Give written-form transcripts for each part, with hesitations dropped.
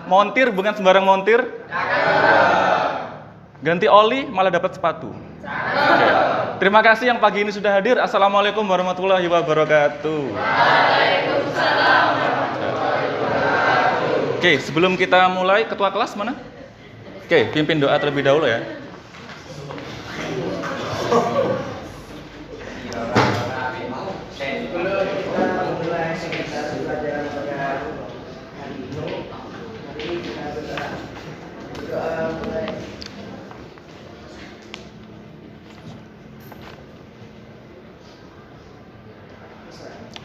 Montir bukan sembarang montir. Ganti oli malah dapat sepatu. Oke. Terima kasih yang pagi ini sudah hadir. Assalamualaikum warahmatullahi wabarakatuh. Waalaikumsalam. Oke, sebelum kita mulai, ketua kelas mana? Oke, pimpin doa terlebih dahulu ya.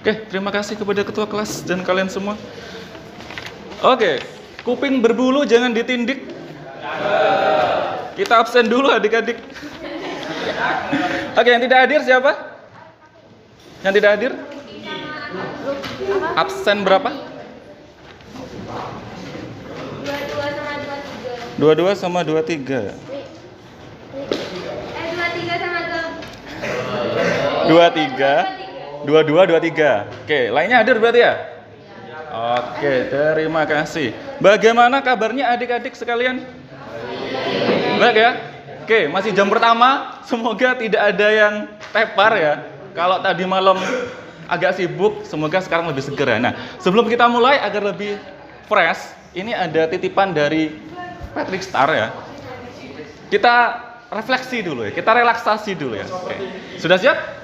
Oke, terima kasih kepada ketua kelas dan kalian semua. Oke, kuping berbulu jangan ditindik. Kita absen dulu adik-adik. Oke, yang tidak hadir siapa? Yang tidak hadir? Absen berapa? 22 sama 23. 23. 22, 23. Oke, lainnya hadir berarti ya? Oke, terima kasih. Bagaimana kabarnya adik-adik sekalian? Baik ya? Oke, masih jam pertama. Semoga tidak ada yang tepar ya. Kalau tadi malam agak sibuk, semoga sekarang lebih segera. Nah, sebelum kita mulai agar lebih fresh, ini ada titipan dari Patrick Star ya. Kita refleksi dulu ya, kita relaksasi dulu ya. Oke. Sudah siap?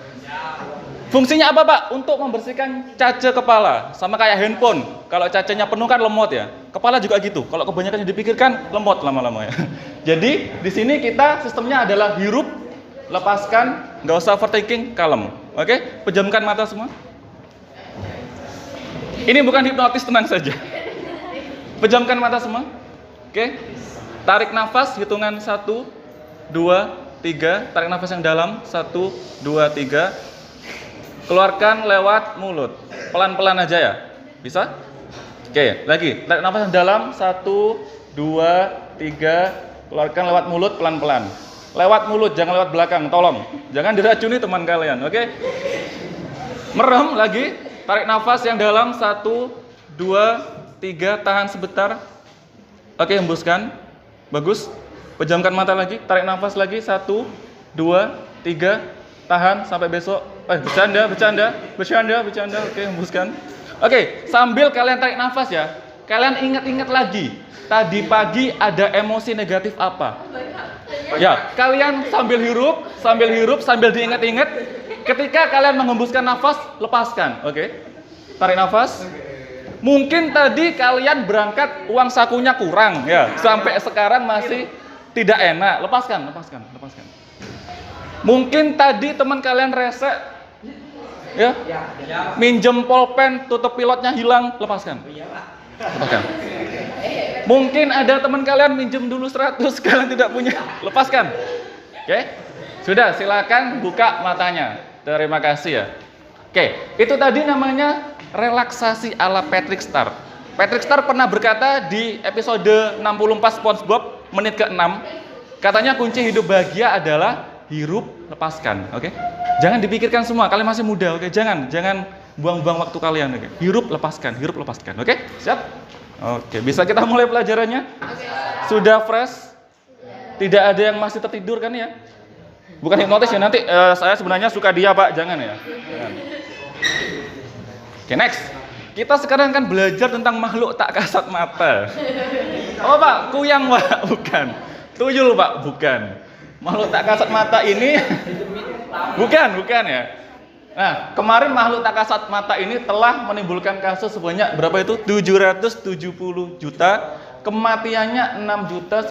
Fungsinya apa Pak? Untuk membersihkan caca kepala. Sama kayak handphone. Kalau cacanya penuh kan lemot ya. Kepala juga gitu. Kalau kebanyakan yang dipikirkan lemot lama-lama ya. Jadi di sini kita sistemnya adalah hirup, lepaskan, nggak usah overthinking, kalem. Oke? Pejamkan mata semua. Ini bukan hipnotis, tenang saja. Pejamkan mata semua. Oke? Tarik nafas, hitungan 1, 2, 3. Tarik nafas yang dalam. 1, 2, 3. Keluarkan lewat mulut. Pelan-pelan aja ya. Bisa? Oke, lagi. Tarik nafas yang dalam. 1, 2, 3. Keluarkan lewat mulut pelan-pelan. Lewat mulut, jangan lewat belakang. Tolong. Jangan diracuni teman kalian. Oke? Merem lagi. Tarik nafas yang dalam. 1, 2, 3. Tahan sebentar. Oke, hembuskan. Bagus. Pejamkan mata lagi. Tarik nafas lagi. 1, 2, 3. Tahan sampai besok. Bercanda. Oke, hembuskan. Oke, sambil kalian tarik nafas ya, kalian ingat-ingat lagi. Tadi pagi ada emosi negatif apa? Ya, kalian sambil hirup, sambil diingat-ingat. Ketika kalian menghembuskan nafas, lepaskan. Oke. Tarik nafas. Mungkin tadi kalian berangkat uang sakunya kurang ya, sampai sekarang masih tidak enak. Lepaskan. Mungkin tadi teman kalian rese ya, minjem pulpen, tutup pilotnya hilang, lepaskan. Mungkin ada teman kalian minjem dulu 100, kalian tidak punya, lepaskan. Oke, sudah, silakan buka matanya. Terima kasih ya. Oke, itu tadi namanya relaksasi ala Patrick Star. Patrick Star pernah berkata di episode 64 SpongeBob menit ke-6, katanya kunci hidup bahagia adalah hirup, lepaskan. Oke? Jangan dipikirkan semua, kalian masih muda, oke? Jangan buang-buang waktu kalian, oke? Hirup, lepaskan. Oke? Siap? Oke, bisa kita mulai pelajarannya? Sudah fresh? Tidak ada yang masih tertidur kan ya? Bukan hipnotis ya, nanti saya sebenarnya suka dia Pak, jangan ya. Jangan. Oke, next. Kita sekarang kan belajar tentang makhluk tak kasat mata. Oh Pak, kuyang Pak, bukan. Tuyul Pak, bukan. Makhluk tak kasat mata ini bukan ya. Nah, kemarin makhluk tak kasat mata ini telah menimbulkan kasus sebanyak berapa itu? 770 juta. Kematiannya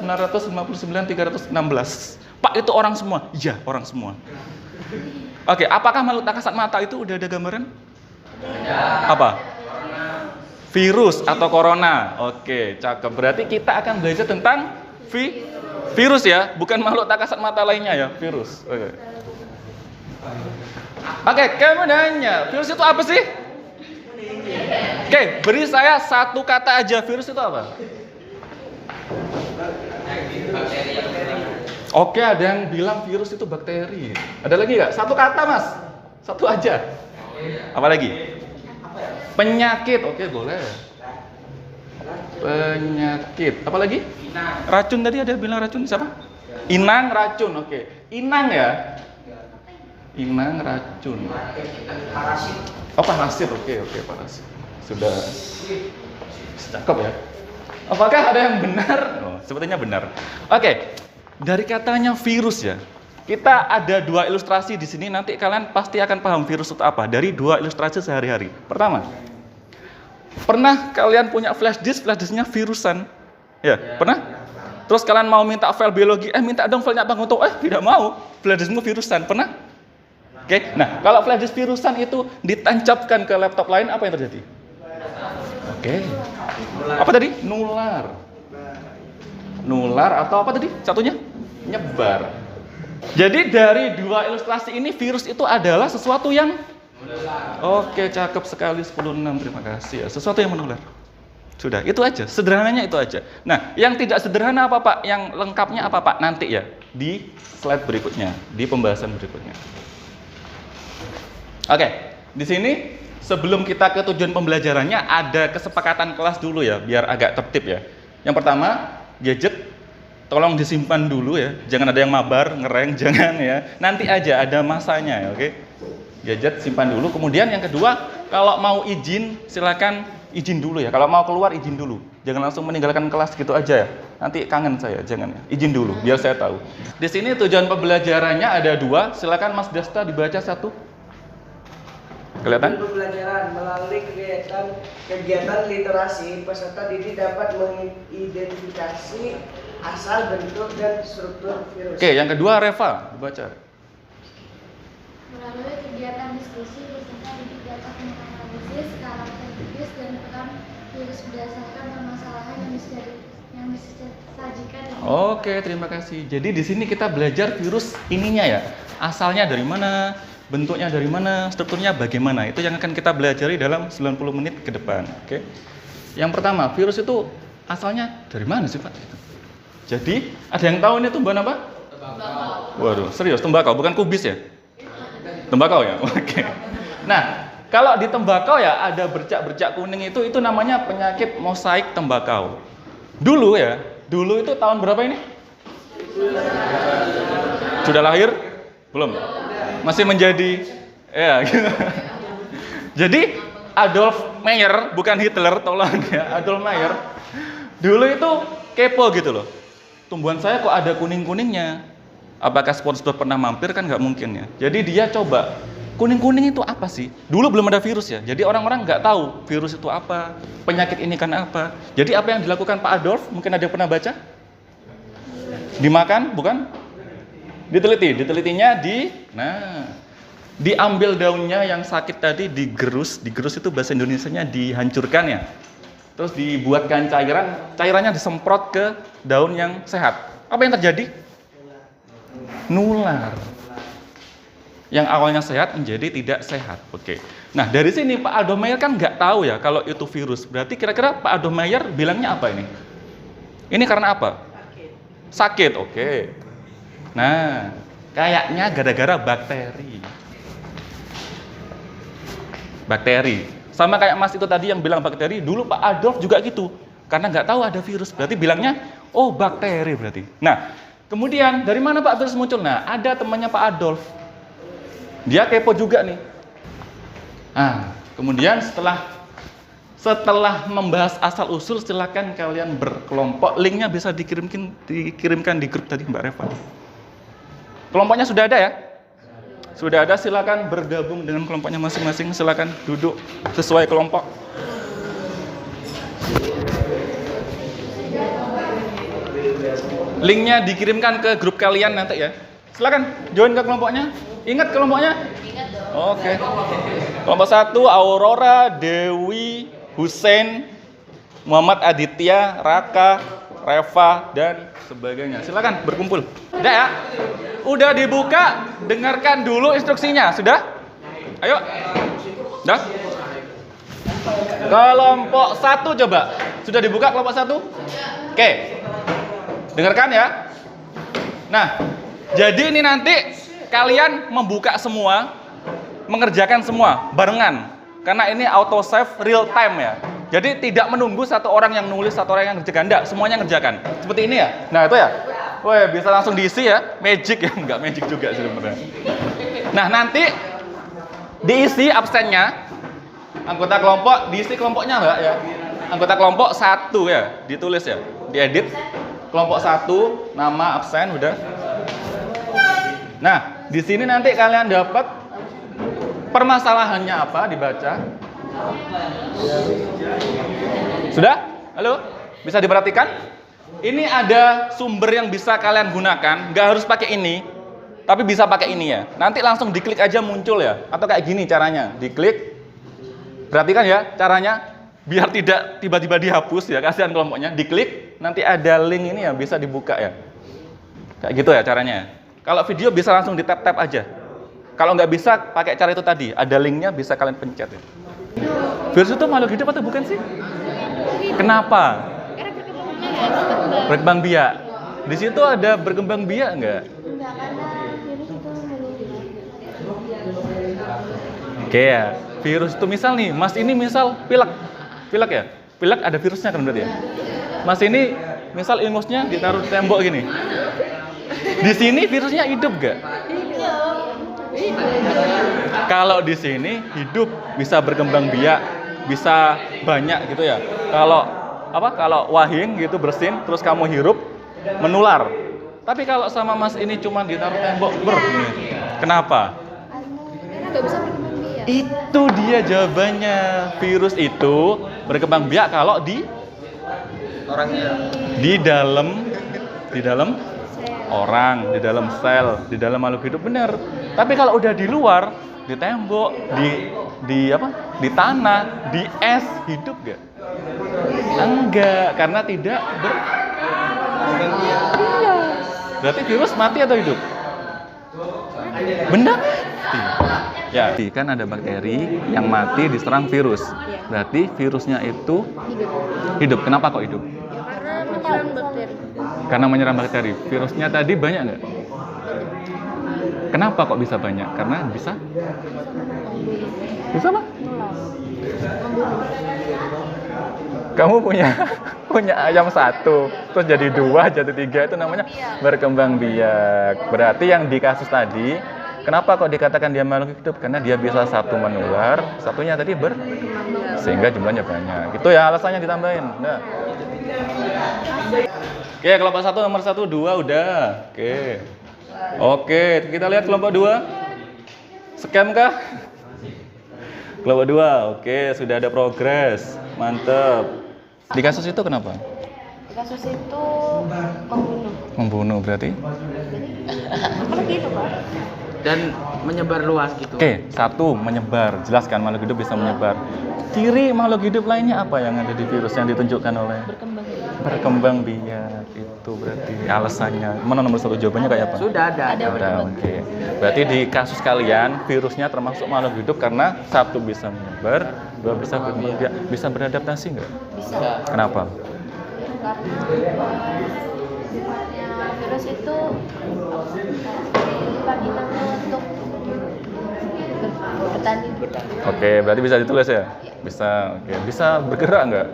6.959.316. Pak, itu orang semua? Iya, orang semua. Oke, apakah makhluk tak kasat mata itu udah ada gambaran? Apa? Virus atau corona. Oke, cakep. Berarti kita akan belajar tentang virus ya, bukan makhluk tak kasat mata lainnya ya, virus. Oke, kamu nanya, virus itu apa sih? Oke, beri saya satu kata aja, virus itu apa? Oke, ada yang bilang virus itu bakteri. Ada lagi nggak? Satu kata Mas, satu aja. Apa lagi? Penyakit, oke boleh. Penyakit. Apa lagi? Racun tadi ada bilang racun siapa? Inang racun. Oke. Inang ya. Inang racun. Oh, parasit. Oke, parasit. Sudah cakep ya. Apakah ada yang benar? Oh, sepertinya benar. Oke. Dari katanya virus ya. Kita ada 2 ilustrasi di sini, nanti kalian pasti akan paham virus itu apa dari 2 ilustrasi sehari-hari. Pertama, pernah kalian punya flash disknya virusan? Ya, pernah? Terus kalian mau minta file biologi, minta dong filenya Bang Guntur, tidak mau, flash diskmu virusan, pernah? Oke, nah kalau flash disk virusan itu ditancapkan ke laptop lain, apa yang terjadi? Oke, apa tadi? Nular atau apa tadi? Satunya? Nyebar. Jadi dari 2 ilustrasi ini virus itu adalah sesuatu yang oke, cakep sekali 10-6, terima kasih ya. Sesuatu yang menular. Sudah, itu aja. Sederhananya itu aja. Nah, yang tidak sederhana apa Pak? Yang lengkapnya apa Pak? Nanti ya, di slide berikutnya, di pembahasan berikutnya. Oke, di sini sebelum kita ke tujuan pembelajarannya ada kesepakatan kelas dulu ya, biar agak tertib ya. Yang pertama, gadget tolong disimpan dulu ya, jangan ada yang mabar, ngereng, jangan ya. Nanti aja ada masanya ya, oke? Gadget simpan dulu. Kemudian yang kedua, kalau mau izin silakan izin dulu ya. Kalau mau keluar izin dulu. Jangan langsung meninggalkan kelas gitu aja ya. Nanti kangen saya, jangan ya. Izin dulu biar saya tahu. Di sini tujuan pembelajarannya ada 2. Silakan Mas Desta dibaca 1. Kelihatan? Pembelajaran melalui kegiatan literasi, peserta didik dapat mengidentifikasi asal, bentuk, dan struktur virus. Oke, yang kedua Reva, dibaca. Melalui kegiatan diskusi, peserta didik dapat menganalisis karakter virus dan peran virus berdasarkan permasalahan yang disajikan. Oke, terima kasih. Jadi di sini kita belajar virus ininya ya. Asalnya dari mana, bentuknya dari mana, strukturnya bagaimana. Itu yang akan kita belajari dalam 90 menit ke depan. Oke. Yang pertama, virus itu asalnya dari mana sih, Pak? Jadi, ada yang tahu ini tumbuhan apa? Tembakau. Waduh, serius tembakau, bukan kubis ya? Tembakau ya? Oke. Nah, kalau di tembakau ya ada bercak-bercak kuning itu namanya penyakit mosaik tembakau. Dulu itu tahun berapa ini? Sudah lahir? Belum? Masih menjadi ya gitu. Jadi Adolf Meyer, bukan Hitler, tolong ya, Adolf Meyer. Dulu itu kepo gitu loh. Tumbuhan saya kok ada kuning-kuningnya. Apakah sponsor pernah mampir? Kan nggak mungkin ya. Jadi dia coba, kuning-kuning itu apa sih? Dulu belum ada virus ya. Jadi orang-orang nggak tahu virus itu apa, penyakit ini kan apa. Jadi apa yang dilakukan Pak Adolf? Mungkin ada yang pernah baca? Dimakan? Bukan? Ditelitinya diambil daunnya yang sakit tadi, digerus itu bahasa Indonesianya dihancurkan ya. Terus dibuatkan cairannya disemprot ke daun yang sehat. Apa yang terjadi? Nular. Yang awalnya sehat menjadi tidak sehat. Oke. Nah, dari sini Pak Adolf Meyer kan nggak tahu ya kalau itu virus. Berarti kira-kira Pak Adolf Meyer bilangnya apa ini? Ini karena apa? Sakit. Oke. Nah, kayaknya gara-gara bakteri. Sama kayak Mas itu tadi yang bilang bakteri, dulu Pak Adolf juga gitu. Karena nggak tahu ada virus, berarti bilangnya, oh bakteri berarti. Nah, kemudian dari mana Pak virus muncul? Nah, ada temannya Pak Adolf. Dia kepo juga nih. Nah, kemudian setelah membahas asal-usul, silakan kalian berkelompok. Linknya bisa dikirimkan di grup tadi Mbak Reva. Kelompoknya sudah ada ya? Sudah ada, silakan bergabung dengan kelompoknya masing-masing. Silakan duduk sesuai kelompok. Linknya dikirimkan ke grup kalian nanti ya. Silakan join ke kelompoknya. Ingat kelompoknya? Ingat dong. Oke. Kelompok 1 Aurora, Dewi, Hussein, Muhammad Aditya, Raka, Reva, dan sebagainya. Silakan berkumpul. Udah ya? Udah dibuka, dengarkan dulu instruksinya. Sudah? Ayo. Udah? Kelompok 1 coba. Sudah dibuka kelompok 1? Oke. Dengarkan ya. Nah, jadi ini nanti kalian membuka semua, mengerjakan semua barengan. Karena ini auto save real time ya. Jadi tidak menunggu satu orang yang nulis, satu orang yang ngerjakan. Enggak, semuanya ngerjakan. Seperti ini ya. Nah, itu ya. Wah, bisa langsung diisi ya. Magic ya. Enggak magic juga sih sebenarnya. Nah, nanti diisi absennya. Anggota kelompok diisi kelompoknya Mbak ya. Anggota kelompok 1 ya, ditulis ya. Diedit kelompok 1, nama, absen udah. Nah, di sini nanti kalian dapat permasalahannya apa dibaca. Sudah? Halo? Bisa diperhatikan? Ini ada sumber yang bisa kalian gunakan, nggak harus pakai ini, tapi bisa pakai ini ya. Nanti langsung diklik aja muncul ya. Atau kayak gini caranya, diklik. Perhatikan ya caranya, biar tidak tiba-tiba dihapus ya, kasihan kelompoknya. Diklik, nanti ada link ini ya, bisa dibuka ya. Kayak gitu ya caranya. Kalau video bisa langsung di tap-tap aja. Kalau nggak bisa, pakai cara itu tadi. Ada linknya, bisa kalian pencet ya. Virus itu makhluk hidup atau bukan sih? Kenapa? Karena berkembang. Berkembang biak. Di situ ada berkembang biak nggak? Enggak, karena virus itu Oke ya. Virus itu misal nih, Mas ini misal pilek. Pilek ya? Pilek ada virusnya kan berarti ya? Mas ini misal ingusnya ditaruh di tembok gini. Di sini virusnya hidup nggak? Kalau di sini hidup, bisa berkembang biak, bisa banyak gitu ya. Kalau apa? Kalau wahing gitu bersin, terus kamu hirup, menular. Tapi kalau sama Mas ini cuma ditaruh tembok kenapa? Karena nggak bisa berkembang biak. Itu dia jawabannya. Virus itu berkembang biak kalau di Orangnya. di dalam orang, di dalam sel, di dalam makhluk hidup benar. Tapi kalau udah di luar, di tembok, di apa? Di tanah, di es, hidup gak? Enggak, karena tidak Iya. Berarti virus mati atau hidup? Benda mati. Ya, kan ada bakteri yang mati diserang virus. Berarti virusnya itu hidup. Kenapa kok hidup? Karena menyerang bakteri. Karena menyerang bakteri. Virusnya tadi banyak nggak? Kenapa kok bisa banyak? Karena bisa apa? Kamu punya ayam 1, terus jadi 2, jadi 3, itu namanya berkembang biak. Berarti yang di kasus tadi, kenapa kok dikatakan dia makhluk hidup? Karena dia bisa satu menular, satunya tadi sehingga jumlahnya banyak. Itu ya alasannya ditambahin. Nah. Oke, kelompok 1 nomor 1, 2 udah. Oke, kita lihat kelompok 2. Scam kah? Kelompok 2, oke, sudah ada progres. Mantep. Di kasus itu kenapa? Di kasus itu membunuh. Membunuh berarti? Apalagi itu, Pak? Dan menyebar luas gitu. Oke, 1 menyebar. Jelaskan makhluk hidup bisa menyebar. Ciri makhluk hidup lainnya apa yang ada di virus yang ditunjukkan oleh? Berkembang biak. Itu berarti alasannya. Mana nomor 1 jawabannya kayak apa? Sudah ada. Ada, oke. Berarti di kasus kalian virusnya termasuk makhluk hidup karena 1 bisa menyebar, 2 bisa berkembang biak. Bisa beradaptasi nggak? Bisa. Kenapa? Sifatnya virus itu sifat inangnya untuk bertani. Oke, berarti bisa ditulis ya? Bisa, oke. Bisa bergerak nggak?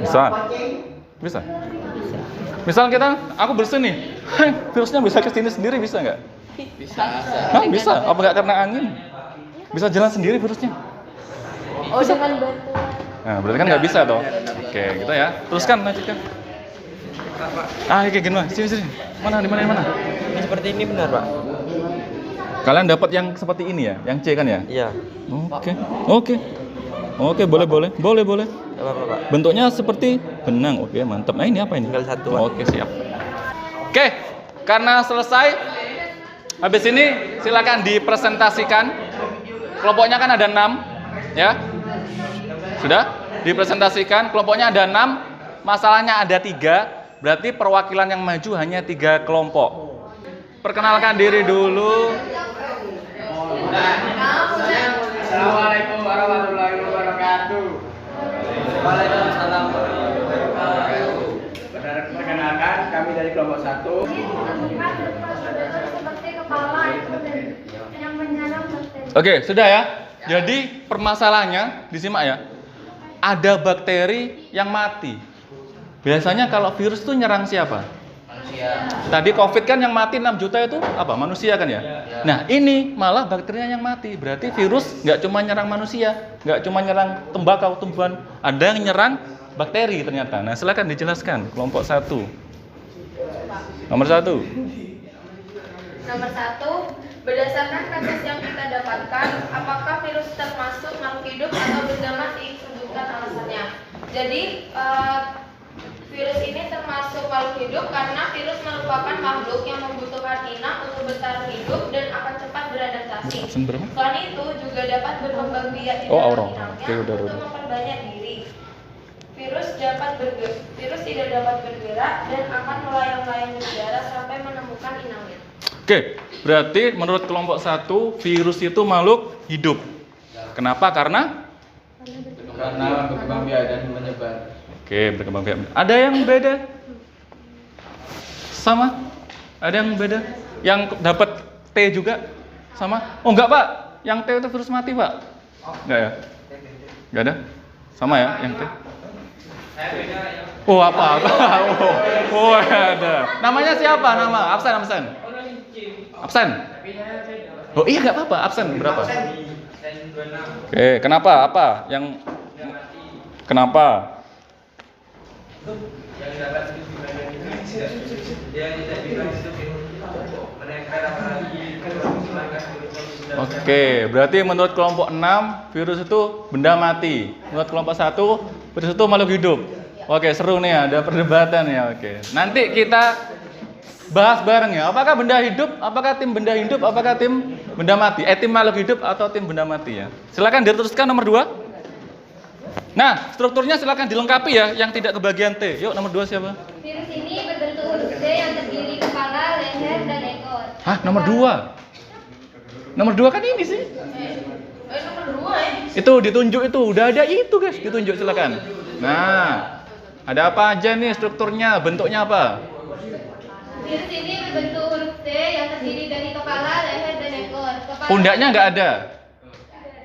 Bisa. Bisa. Misal aku bersin nih, virusnya bisa ke sini sendiri, bisa nggak? Bisa. Hah, bisa. Apa nggak karena angin? Bisa jalan sendiri virusnya? Oh, dengan bantuan. Nah, berarti kan nggak bisa toh? Oke, gitu ya. Teruskan, lanjutkan. Kayak gini mah. Sini. Mana? Di mana? Ini seperti ini benar, Pak? Kalian dapat yang seperti ini ya? Yang C kan ya? Iya. Oke, boleh. Enggak apa-apa, Pak. Bentuknya seperti benang. Oke, mantap. Nah, ini apa ini? Tinggal 1, Pak. Oke, siap. Oke, karena selesai. Habis ini silakan dipresentasikan. Kelompoknya kan ada 6, ya. Sudah? Dipresentasikan. Kelompoknya ada 6, masalahnya ada 3. Berarti perwakilan yang maju hanya 3 kelompok. Perkenalkan diri dulu. Assalamualaikum warahmatullahi wabarakatuh. Waalaikumsalam warahmatullahi wabarakatuh. Perkenalkan, kami dari kelompok 1. Seperti kepala itu yang menyerang bakteri. Oke, sudah ya. Jadi permasalahannya disimak ya. ada bakteri yang mati. Biasanya kalau virus itu nyerang siapa? Manusia. Tadi COVID kan yang mati 6 juta itu apa? Manusia kan ya? Nah ini malah bakterinya yang mati. Berarti virus nggak cuma nyerang manusia, nggak cuma nyerang tembakau, tumbuhan. Ada yang nyerang bakteri ternyata. Nah silakan dijelaskan kelompok 1. Nomor 1. Nomor 1, berdasarkan kasus yang kita dapatkan, apakah virus termasuk makhluk hidup atau benda mati? Sebutkan alasannya. Jadi, virus ini termasuk makhluk hidup karena virus merupakan makhluk yang membutuhkan inang untuk bertahan hidup dan akan cepat beradaptasi. Selain itu, juga dapat berkembang biak di dalam inangnya untuk memperbanyak diri. Virus tidak dapat bergerak dan akan melayang-layang di udara sampai menemukan inangnya. Oke, berarti menurut kelompok 1 virus itu makhluk hidup. Kenapa? Karena berkembang biak dan menyebar. Oke, berkembang biak. Ada yang beda? Sama? Ada yang beda? Yang dapat T juga? Sama? Oh enggak Pak, yang T itu virus mati Pak? Enggak ya? Enggak ada? Sama ya yang T? Oh apa? Oh ada. Namanya siapa? Nama? Absen. Oh iya nggak apa-apa. Absen berapa? Oke, kenapa? Apa? Yang kenapa? Oke, berarti menurut kelompok 6 virus itu benda mati. Menurut kelompok 1 virus itu makhluk hidup. Oke, seru nih ya, ada perdebatan ya. Oke. Nanti kita bahas bareng ya. Apakah benda hidup? Apakah tim benda hidup? Apakah tim benda mati? Tim makhluk hidup atau tim benda mati ya? Silakan diteruskan nomor 2. Nah, strukturnya silakan dilengkapi ya yang tidak kebagian T. Yuk, nomor 2 siapa? Virus ini berbentuk huruf C yang terdiri kepala, leher, dan ekor. Hah, nomor 2. Nomor 2 kan ini sih. Nomor 2 ya. Itu ditunjuk itu, udah ada itu guys, ditunjuk silakan. Nah, ada apa aja nih strukturnya, bentuknya apa? Virus ini berbentuk huruf C yang terdiri dari kepala, leher, dan ekor. Pundaknya nggak ada.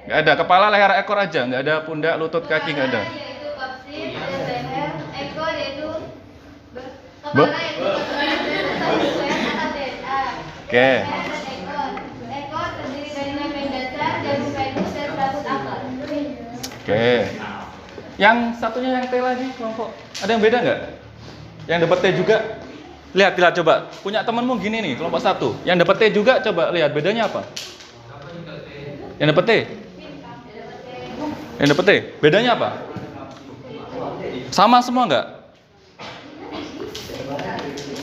Nggak ada, kepala, leher, ekor aja, nggak ada pundak, lutut, kaki nggak ada. Kepala yaitu kapsid, dan leher, ekor yaitu Be- kepala yaitu atas DNA. Oke. Leher dan ekor. Ekor terdiri dari lempeng dasar, jarum venus, dan rambut akar. Oke. Yang satunya yang T lagi kelompok. Ada yang beda nggak? Yang dapat T juga? Lihat coba. Punya temenmu gini nih, kelompok 1. Yang dapat T juga coba lihat bedanya apa? Yang dapat T? Yang dapat T, bedanya apa? Sama semua nggak?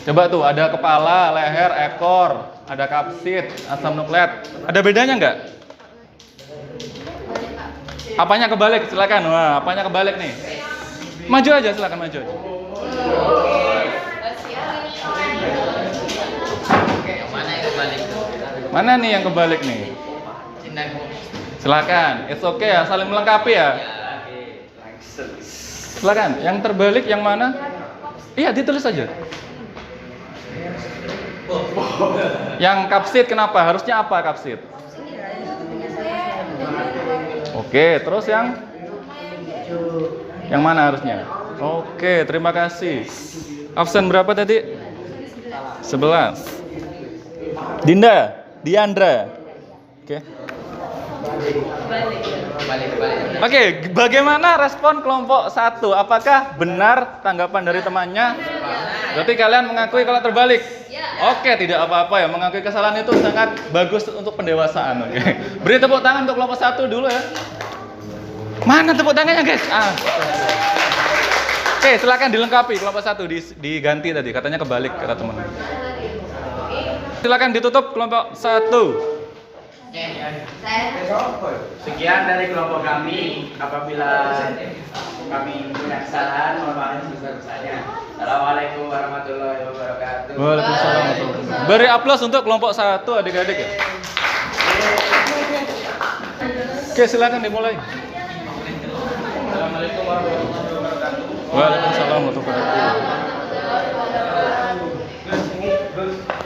Coba tuh, ada kepala, leher, ekor, ada kapsid, asam nukleat. Ada bedanya nggak? Apanya kebalik? Silakan. Wah, apanya kebalik nih? Maju aja, silakan maju aja. Mana nih yang kebalik nih? Silakan. It's okay ya, saling melengkapi ya. Silakan. Yang terbalik yang mana? Iya, ditulis aja. Yang kapsid kenapa? Harusnya apa kapsid? Oke, terus yang mana harusnya? Oke, terima kasih. Absen berapa tadi? 11. Diandra. Oke. Oke, bagaimana respon kelompok 1? Apakah benar tanggapan dari temannya? Berarti kalian mengakui kalau terbalik? Oke, tidak apa-apa ya. Mengakui kesalahan itu sangat bagus untuk pendewasaan. Oke. Beri tepuk tangan untuk kelompok 1 dulu ya. Mana tepuk tangannya, guys? Oke, silakan dilengkapi kelompok 1 diganti tadi, katanya kebalik kata teman. Silakan ditutup kelompok 1. Sekian dari kelompok kami. Apabila kami punya kesalahan, mohon maaf sebesar-besarnya. Assalamualaikum warahmatullahi wabarakatuh. Waalaikumsalam warahmatullahi wabarakatuh. Beri aplaus untuk kelompok 1 adik-adik ya. Oke, silakan dimulai. Assalamualaikum warahmatullahi wabarakatuh. Waalaikumsalam warahmatullahi wabarakatuh.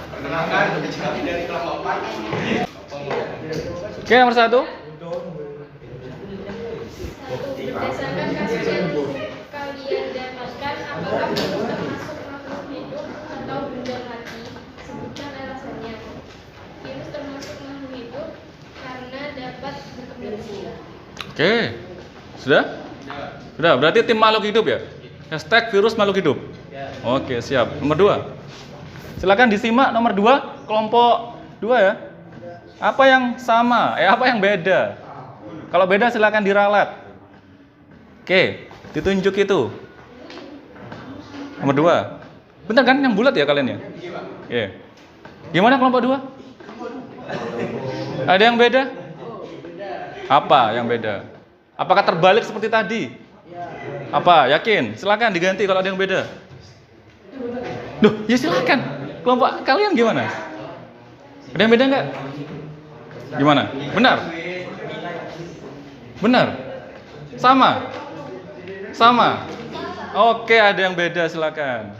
Perkenalkan, kami dari kelompok 4. Oke, nomor 1. Berdasarkan kasus yang kalian dapatkan, apakah virus termasuk makhluk hidup atau benda mati? Sebutkan alasannya. Virus termasuk makhluk hidup karena dapat berkembang biak. Oke. Sudah? Sudah, berarti tim makhluk hidup ya? Hashtag virus makhluk hidup. Oke, siap. Nomor 2. Silakan disimak nomor 2, kelompok 2 ya. Apa yang sama? Apa yang beda? Kalau beda silakan diralat. Oke, ditunjuk itu. Nomor 2. Bentar kan yang bulat ya kalian ya? Oke. Gimana kelompok 2? Ada yang beda? Apa yang beda? Apakah terbalik seperti tadi? Apa? Yakin? Silakan diganti kalau ada yang beda. Duh, ya silakan. Kelompok kalian gimana? Ada yang beda nggak? Gimana? Benar? Benar? Sama? Sama? Oke, ada yang beda, silakan.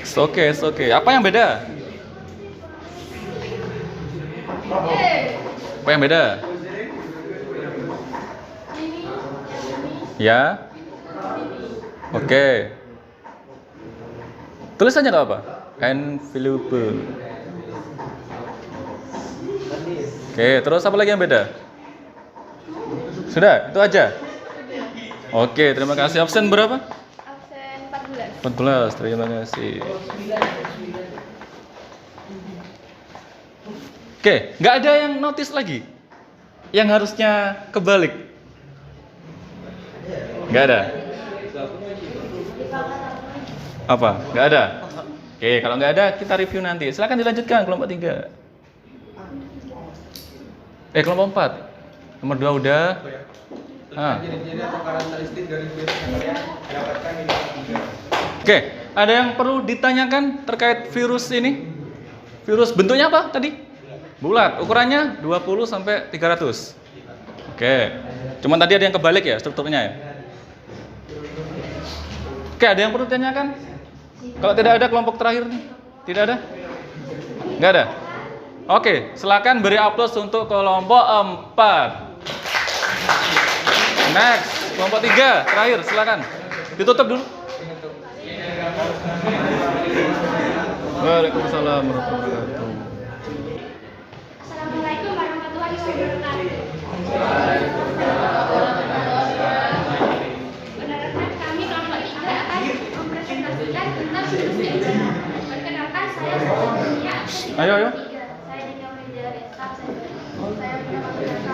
Oke. Apa yang beda? Apa yang beda? Ya? Oke. Tulis aja nggak apa? Envelope. Oke, terus apa lagi yang beda? Sudah, itu aja. Oke, terima kasih. Absen berapa? Absen 14. 14, terima kasih. Oke, nggak ada yang notice lagi? Yang harusnya kebalik? Nggak ada? Apa? Nggak ada? Oke, kalau nggak ada kita review nanti. Silakan dilanjutkan kelompok 3. Kelompok 4. Nomor 2 udah. Ciri-ciri atau karakteristik dari virus yang kalian dapatkan di nomor 3. Oke, ada yang perlu ditanyakan terkait virus ini? Virus bentuknya apa tadi? Bulat. Ukurannya 20 sampai 300. Oke. Cuman tadi ada yang kebalik ya strukturnya ya. Oke, ada yang perlu ditanyakan? Kalau tidak ada kelompok terakhir nih? Tidak ada? Nggak ada? Oke, silakan beri aplaus untuk kelompok 4. Next, kelompok 3 terakhir, silakan. Ditutup dulu. Waalaikumsalam warahmatullahi wabarakatuh. Assalamualaikum warahmatullahi wabarakatuh. Perkenalkan kami kelompok 3 akan mempresentasikan tentang virus Ebola. Perkenalkan saya Sophia. Ayo. Saya ditemani dari staff saya mendapatkan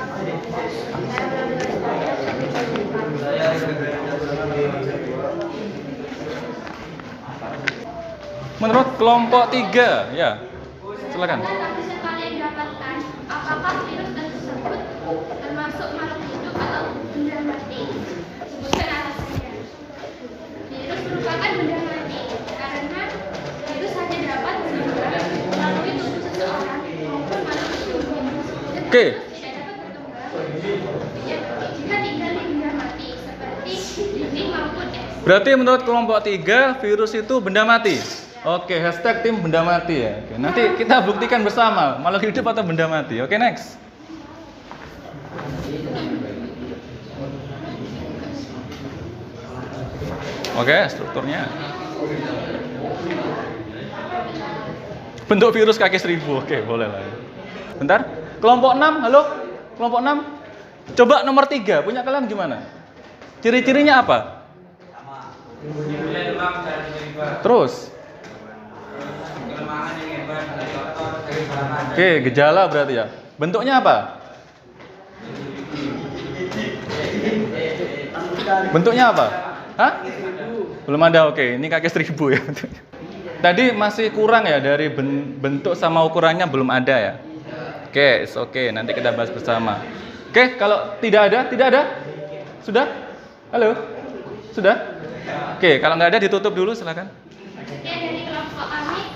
Menurut kelompok 3, ya. Silakan. kasus yang kalian dapatkan, apakah virus tersebut termasuk makhluk hidup atau benda mati? Sebutkan alasannya. Virus merupakan benda mati karena virus hanya dapat menyebar melalui tubuh seseorang maupun makhluk hidup. Dan Oke. virus tidak dapat berkembang jika tinggal di benda mati seperti dinding maupun es. Berarti menurut kelompok 3, virus itu benda mati. Oke, hashtag tim benda mati ya. Oke, nanti kita buktikan bersama makhluk hidup atau benda mati. Oke, next. Oke, strukturnya. Bentuk virus kaki 1000. Oke, boleh lah. Bentar. Kelompok 6, halo? Kelompok 6. Coba nomor 3, punya kalian gimana? Ciri-cirinya apa? Terus? Oke, gejala berarti ya. Bentuknya apa? Bentuknya apa? Hah? Belum ada, oke. Ini kaki 1000 ya. Tadi masih kurang ya dari bentuk sama ukurannya belum ada ya. Oke, nanti kita bahas bersama. Oke, kalau tidak ada? Sudah? Halo? Sudah? Oke, kalau nggak ada ditutup dulu, silakan. Sekian dari kelompok kami.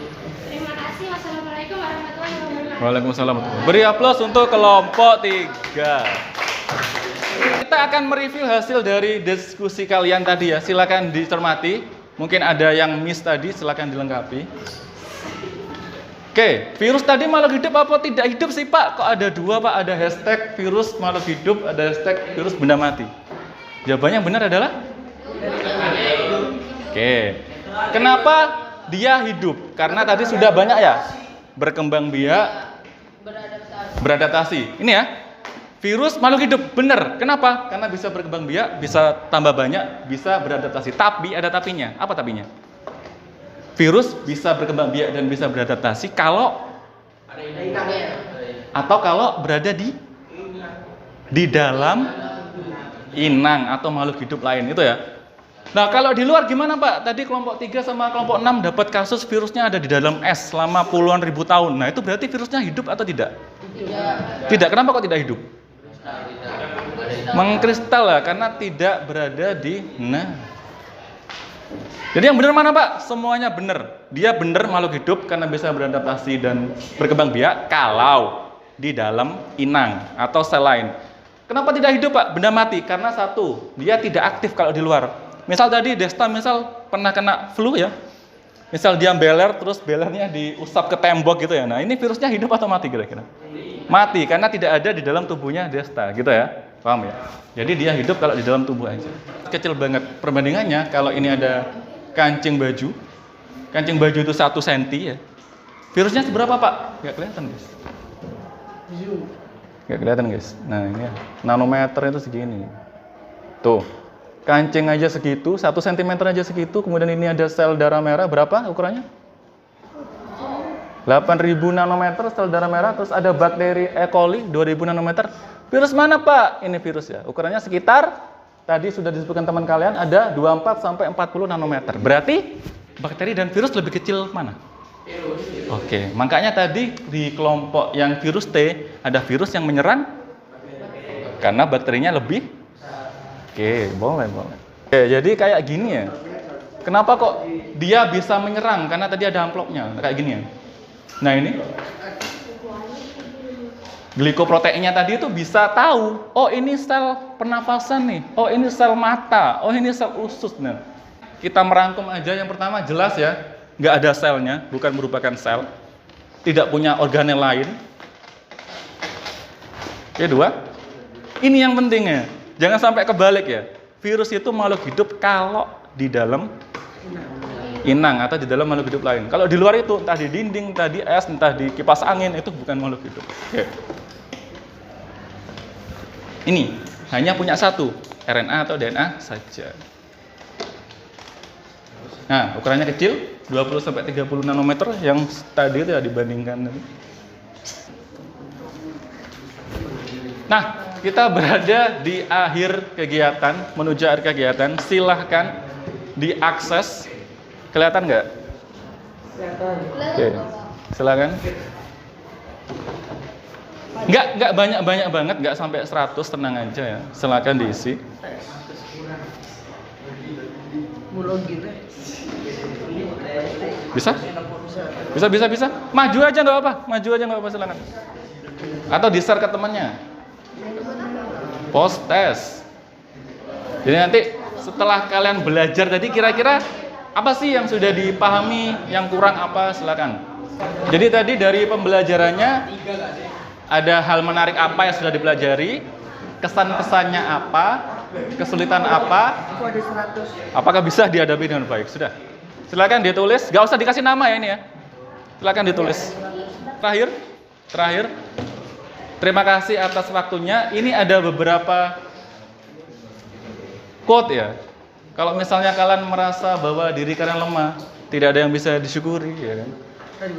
Terima kasih. Wassalamualaikum warahmatullahi wabarakatuh. Waalaikumsalam. Beri aplaus untuk kelompok 3. Kita akan mereview hasil dari diskusi kalian tadi ya. Silakan dicermati. Mungkin ada yang miss tadi, silakan dilengkapi. Oke, virus tadi makhluk hidup apa tidak hidup sih Pak? Kok ada 2 Pak? Ada hashtag virus makhluk hidup, ada hashtag virus benda mati. Jawabannya yang benar adalah? Oke. Kenapa dia hidup? Karena tadi sudah banyak ya berkembang biak, beradaptasi. Ini ya. Virus makhluk hidup, benar. Kenapa? Karena bisa berkembang biak, bisa tambah banyak, bisa beradaptasi. Tapi ada tapinya. Apa tapinya? Virus bisa berkembang biak dan bisa beradaptasi kalau berada di dalam inang atau makhluk hidup lain, itu ya. Nah, kalau di luar gimana, Pak? Tadi kelompok 3 sama kelompok 6 dapat kasus virusnya ada di dalam es selama puluhan ribu tahun. Nah, itu berarti virusnya hidup atau tidak? Tidak. Kenapa kok tidak hidup? Mengkristal lah, karena tidak berada di Jadi yang benar mana, Pak? Semuanya benar. Dia benar makhluk hidup karena bisa beradaptasi dan berkembang biak kalau di dalam inang atau sel lain. Kenapa tidak hidup, Pak? Benda mati. Karena satu, dia tidak aktif kalau di luar. Misal tadi Desta pernah kena flu ya. Misal dia beler, terus belernya diusap ke tembok gitu ya. Nah, ini virusnya hidup atau mati kira-kira? Mati, karena tidak ada di dalam tubuhnya Desta, gitu ya. Paham ya? Jadi dia hidup kalau di dalam tubuh aja. Kecil banget. Perbandingannya, kalau ini ada kancing baju. Kancing baju itu 1 cm ya. Virusnya seberapa, Pak? Nggak kelihatan, guys. Nggak kelihatan, guys. Nah, ini ya. Nanometer itu segini. Tuh. Kancing aja segitu, 1 cm aja segitu, kemudian ini ada sel darah merah, berapa ukurannya? 8.000 nanometer sel darah merah, terus ada bakteri E. coli 2.000 nanometer. Virus mana, Pak? Ini virus ya, ukurannya sekitar, tadi sudah disebutkan teman kalian, ada 24 sampai 40 nanometer. Berarti bakteri dan virus lebih kecil mana? Oke, makanya tadi di kelompok yang virus T, ada virus yang menyerang, karena bakterinya lebih. Oke, boleh. Oke, jadi kayak gini ya. Kenapa kok dia bisa menyerang? Karena tadi ada amplopnya, kayak gini ya. Nah ini, glikoproteinnya tadi itu bisa tahu, oh ini sel pernafasan nih, oh ini sel mata, oh ini sel usus. Nah, kita merangkum aja yang pertama jelas ya, nggak ada selnya, bukan merupakan sel, tidak punya organel lain. Kedua, ini yang pentingnya. Jangan sampai kebalik ya. Virus itu makhluk hidup kalau di dalam inang atau di dalam makhluk hidup lain. Kalau di luar itu, entah di dinding, entah di es, entah di kipas angin, itu bukan makhluk hidup. Oke. Ini hanya punya satu, RNA atau DNA saja. Nah, ukurannya kecil, 20-30 nanometer yang tadi itu ya dibandingkan. Nah, kita berada di akhir kegiatan, menuju akhir kegiatan. Silahkan diakses. Kelihatan nggak? Kelihatan. Oke, silakan. Nggak banyak banget, nggak sampai 100, tenang aja ya. Silakan diisi. Bisa. Maju aja nggak apa-apa, silakan. Atau di-share ke temannya. Post test. Jadi nanti setelah kalian belajar tadi kira-kira apa sih yang sudah dipahami, yang kurang apa, silakan. Jadi tadi dari pembelajarannya ada hal menarik apa yang sudah dipelajari, kesan-kesannya apa, kesulitan apa, apakah bisa dihadapi dengan baik. Sudah. Silakan ditulis, nggak usah dikasih nama ya ini ya. Silakan ditulis. Terakhir. Terima kasih atas waktunya. Ini ada beberapa quote ya. Kalau misalnya kalian merasa bahwa diri kalian lemah, tidak ada yang bisa disyukuri, ya kan?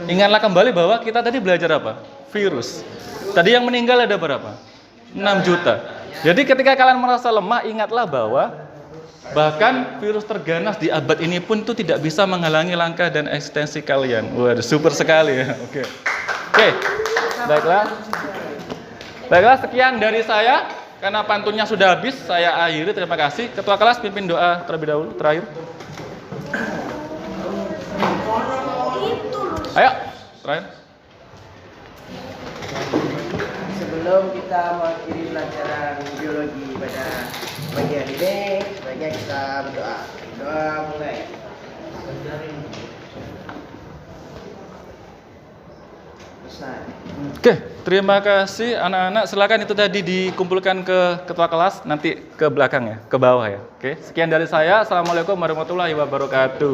Ingatlah kembali bahwa kita tadi belajar apa? Virus. Tadi yang meninggal ada berapa? 6 juta. Jadi ketika kalian merasa lemah, ingatlah bahwa bahkan virus terganas di abad ini pun itu tidak bisa menghalangi langkah dan eksistensi kalian. Waduh, super sekali ya. Oke. Baiklah, sekian dari saya. Karena pantunnya sudah habis, saya akhiri. Terima kasih. Ketua kelas pimpin doa terlebih dahulu, terakhir. Ayo, terakhir. Sebelum kita mengakhiri pelajaran biologi pada bagian ini, sebaiknya kita berdoa. Doa mulai. Oke. Terima kasih anak-anak. Silakan itu tadi dikumpulkan ke ketua kelas, nanti ke belakang ya, ke bawah ya. Oke, sekian dari saya. Assalamualaikum warahmatullahi wabarakatuh.